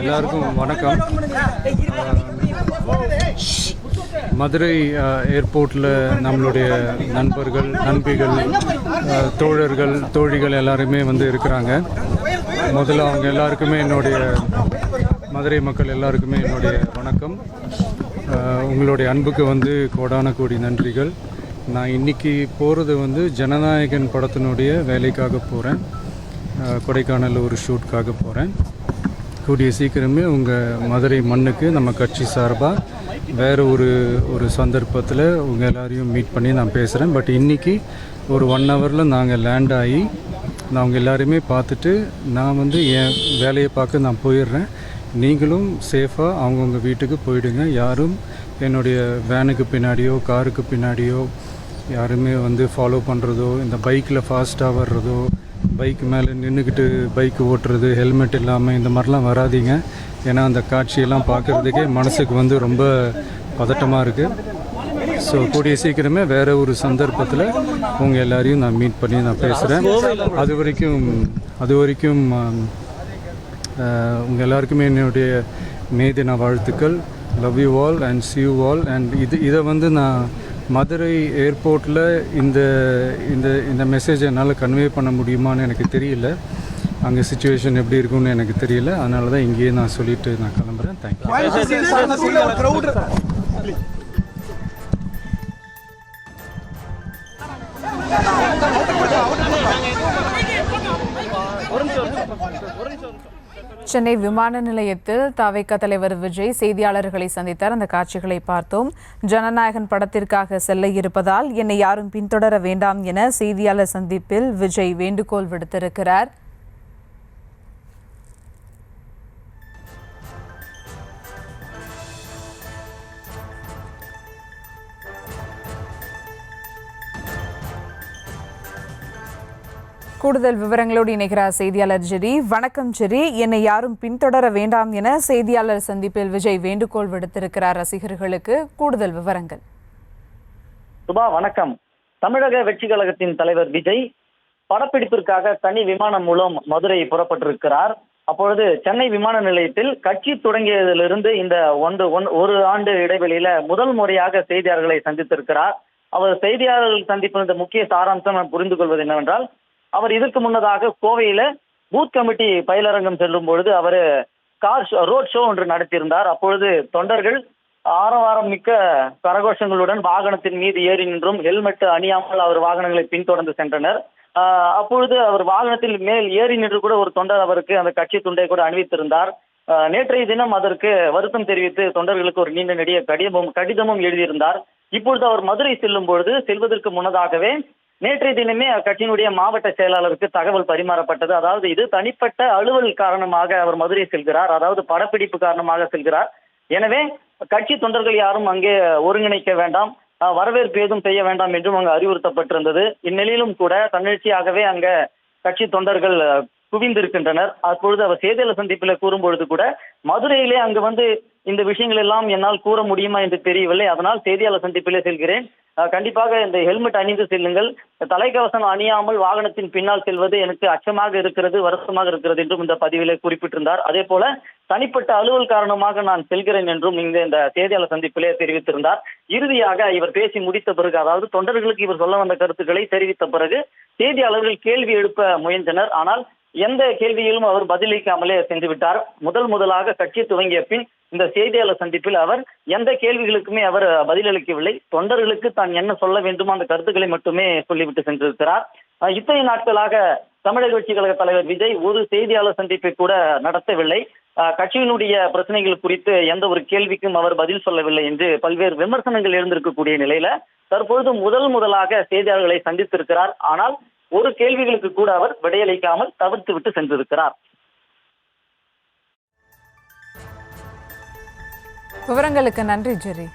எல்லாருக்கும் வணக்கம். மதுரை ஏர்போர்ட்டில் நம்மளுடைய நண்பர்கள், நண்பிகள், தோழர்கள், தோழிகள் எல்லாருமே இருக்கிறாங்க. முதல்ல அவங்க எல்லாருக்குமே என்னுடைய மதுரை மக்கள் எல்லாருக்குமே என்னுடைய வணக்கம். உங்களுடைய அன்புக்கு கோடான கோடி நன்றிகள். நான் இன்றைக்கி போகிறது ஜனநாயகன் படத்தினுடைய வேலைக்காக போகிறேன். கொடைக்கானல் ஒரு ஷூட்காக போகிறேன். கூடிய சீக்கிரமே உங்கள் மதுரை மண்ணுக்கு நம்ம கட்சி சார்பாக வேறு ஒரு சந்தர்ப்பத்தில் உங்கள் எல்லாரையும் மீட் பண்ணி நான் பேசுகிறேன். பட் இன்றைக்கி ஒரு 1 ஹவரில் நாங்கள் லேண்ட் ஆகி நான் அவங்க எல்லாரையுமே பார்த்துட்டு நான் என் வேலையை பார்க்க நான் போயிடுறேன். நீங்களும் சேஃபாக அவங்கவுங்க வீட்டுக்கு போயிடுங்க. யாரும் என்னுடைய வேனுக்கு பின்னாடியோ காருக்கு பின்னாடியோ யாருமே ஃபாலோ பண்ணுறதோ, இந்த பைக்கில் ஃபாஸ்ட்டாக வர்றதோ, பைக் மேலே நின்றுக்கிட்டு பைக் ஓட்டுறது, ஹெல்மெட் இல்லாமல் இந்த மாதிரிலாம் வராதிங்க. ஏன்னா அந்த காட்சியெல்லாம் பார்க்குறதுக்கே மனசுக்கு ரொம்ப பதட்டமாக இருக்குது. ஸோ கூடிய சீக்கிரமே வேறு ஒரு சந்தர்ப்பத்தில் உங்கள் எல்லாரையும் நான் மீட் பண்ணி நான் பேசுகிறேன். அது வரைக்கும் உங்கள் எல்லாருக்குமே என்னுடைய மே தின வாழ்த்துக்கள். Love you all and see you all. And இதை நான் மதுரை ஏர்போர்ட்டில் இந்த மெசேஜை என்னால் கன்வே பண்ண முடியுமான்னு எனக்கு தெரியல. அங்கே சிச்சுவேஷன் எப்படி இருக்குன்னு எனக்கு தெரியல. அதனால தான் இங்கேயே நான் சொல்லிவிட்டு நான் கிளம்புறேன். தேங்க்யூ. சென்னை விமான நிலையத்தில் தவிக தலைவர் விஜய் செய்தியாளர்களை சந்தித்தார். அந்த காட்சிகளை பார்த்தோம். ஜனநாயகன் படத்திற்காக செல்ல இருப்பதால் என்னை யாரும் பின்தொடர வேண்டாம் என செய்தியாளர் சந்திப்பில் விஜய் வேண்டுகோள் விடுத்திருக்கிறார். கூடுதல் விவரங்களோடு இணைகிறார் செய்தியாளர் ஜெரி. வணக்கம் ஜெரி. என்னை யாரும் பின்தொடர வேண்டாம் என செய்தியாளர் சந்திப்பில் விஜய் வேண்டுகோள் விடுத்திருக்கிறார் ரசிகர்களுக்கு. கூடுதல் விவரங்கள். சுபா வணக்கம். தமிழக வெற்றி கழகத்தின் தலைவர் விஜய் படப்பிடிப்பிற்காக தனி விமானம் மூலம் மதுரை புறப்பட்டிருக்கிறார். அப்பொழுது சென்னை விமான நிலையத்தில் கட்சி தொடங்கியதிலிருந்து இந்த ஒரு ஆண்டு இடைவெளியில முதல் முறையாக செய்தியாளர்களை சந்தித்திருக்கிறார். அவர் செய்தியாளர்கள் சந்திப்பு முக்கிய சாராம்சம் புரிந்து கொள்வது என்னவென்றால், அவர் இதற்கு முன்னதாக கோவையில பூத் கமிட்டி பயிலரங்கம் செல்லும் பொழுது அவர் ரோட் ஷோ ஒன்று நடத்தியிருந்தார். அப்பொழுது தொண்டர்கள் ஆரவாரம் மிக்க கரகோஷங்களுடன் வாகனத்தின் மீது ஏறி நின்றும் ஹெல்மெட் அணியாமல் அவர் வாகனங்களை பின்தொடர்ந்து சென்றனர். அப்பொழுது அவர் வாகனத்தில் மேல் ஏறி நின்று கூட ஒரு தொண்டர் அவருக்கு அந்த கட்சி துண்டை கூட அணிவித்திருந்தார். நேற்றைய தினம் அதற்கு வருத்தம் தெரிவித்து தொண்டர்களுக்கு ஒரு நீண்ட நெடிய கடிதமும் எழுதியிருந்தார். இப்பொழுது அவர் மதுரை செல்லும் பொழுது செல்வதற்கு முன்னதாகவே நேற்றைய தினமே கட்சியினுடைய மாவட்ட செயலாளருக்கு தகவல் பரிமாறப்பட்டது. அதாவது இது தனிப்பட்ட அலுவல் காரணமாக அவர் மதுரை செல்கிறார், அதாவது படப்பிடிப்பு காரணமாக செல்கிறார். எனவே கட்சி தொண்டர்கள் யாரும் அங்கே ஒருங்கிணைக்க வேண்டாம், வரவேற்பு ஏதும் செய்ய வேண்டாம் என்றும் அங்கு அறிவுறுத்தப்பட்டிருந்தது. இந்நிலையிலும் கூட தன்னிச்சையாகவே அங்க கட்சி தொண்டர்கள் குவிந்திருக்கின்றனர். அப்பொழுது அவர் செய்தியாளர் சந்திப்பில் கூறும்பொழுது கூட மதுரையிலே அங்கு இந்த விஷயங்கள் எல்லாம் என்னால் கூற முடியுமா என்று தெரியவில்லை, அதனால் செய்தியாளர் சந்திப்பிலே செல்கிறேன், கண்டிப்பாக இந்த ஹெல்மெட் அணிந்து செல்லுங்கள், தலைக்கவசம் அணியாமல் வாகனத்தின் பின்னால் செல்வது எனக்கு அச்சமாக இருக்கிறது, வருத்தமாக இருக்கிறது என்றும் இந்த பதிவிலே குறிப்பிட்டிருந்தார். அதே போல தனிப்பட்ட அலுவல் காரணமாக நான் செல்கிறேன் என்றும் இந்த செய்தியாளர் சந்திப்பிலே தெரிவித்திருந்தார். இறுதியாக இவர் பேசி முடித்த பிறகு, அதாவது தொண்டர்களுக்கு இவர் சொல்ல வந்த கருத்துக்களை தெரிவித்த பிறகு செய்தியாளர்கள் கேள்வி எழுப்ப முயன்றனர். ஆனால் எந்த கேள்வியிலும் அவர் பதிலளிக்காமலே சென்று விட்டார். முதலாக கட்சி துவங்கிய பின் இந்த செய்தியாளர் சந்திப்பில் அவர் எந்த கேள்விகளுக்குமே அவர் பதிலளிக்கவில்லை. தொண்டர்களுக்கு தான் என்ன சொல்ல வேண்டுமோ அந்த கருத்துக்களை மட்டுமே சொல்லிவிட்டு சென்றிருக்கிறார். இத்தனை நாட்களாக தமிழக வெற்றி கழக தலைவர் விஜய் ஒரு செய்தியாளர் சந்திப்பை கூட நடத்தவில்லை. கட்சியினுடைய பிரச்சனைகள் குறித்து எந்த ஒரு கேள்விக்கும் அவர் பதில் சொல்லவில்லை என்று பல்வேறு விமர்சனங்கள் எழுந்திருக்கக்கூடிய நிலையில தற்பொழுது முதலாக செய்தியாளர்களை சந்தித்திருக்கிறார். ஆனால் ஒரு கேள்விகளுக்கு கூட அவர் விடையளிக்காமல் தவிர்த்து விட்டு சென்றிருக்கிறார். விவரங்களுக்கு நன்றி ஜெரி.